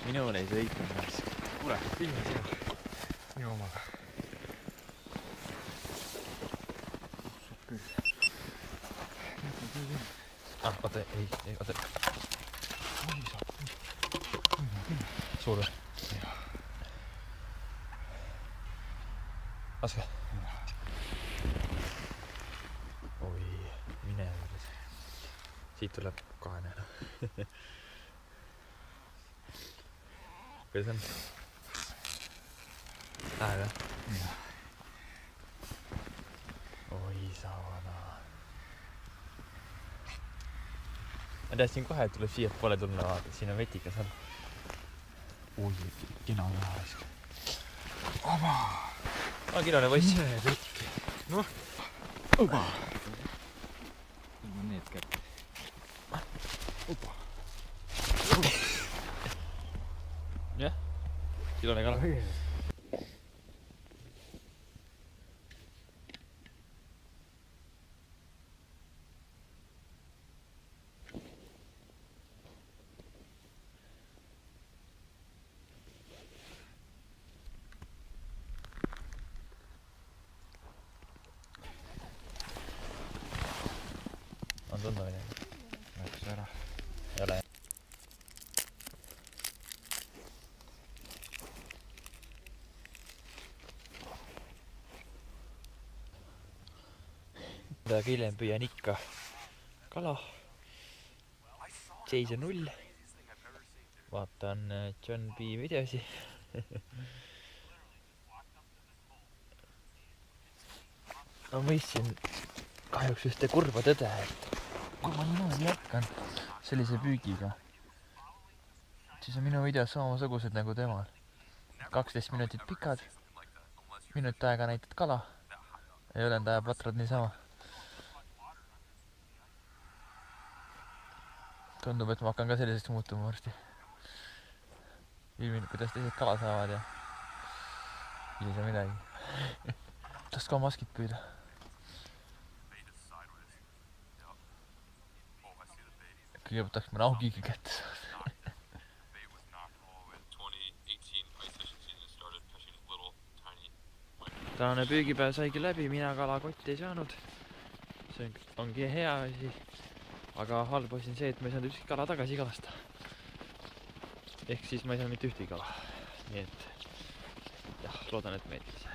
minul ei sõitnud ennast. Kuule, filmi sinu. Minu omaga. Oota, ei, oota. Suur või? Laske. Oi, mine juures. Siit tuleb kahene. Kuidas on? Läheb jah? Oi, saana. Ma teadsin kohe, et tuleb siia poole tulla, vaata, siin on vetikas all. Oi, kena lähesk. Oma! Kinone poiss. Mine vetki. Noh. Opa! Nüüd on need kätte. Opa! Jah, kilone kala. On tundma midagi? Läks ära. Ei ole. Mida hiljem püüan ikka kala. Seis on 0. Vaatan John B. videosi. Ma mõistsin kahjuks ühte kurba tõde, et kui ma niimoodi jätkan sellise püügiga, siis on minu videos samasugused nagu temal. 12 minutit pikad, minut aega näitad kala ja ülejäänud aja patrad niisama. Tundub, et ma hakkan ka selliseks muutuma varsti. Ilmin, kuidas teised kala saavad ja ei saa midagi. Tahaks ka maskit püüda. Kõigepealt tahaks mõne augiga kätte saada. Tänane püügipäev saigi läbi, mina kalakotti ei saanud. See ongi hea asi. Aga halb asi on see, et ma ei saanud ükski kala tagasi kalasta. Ehk siis ma ei saanud mitte ühtegi kala. Nii et jah, loodan, et meeldis.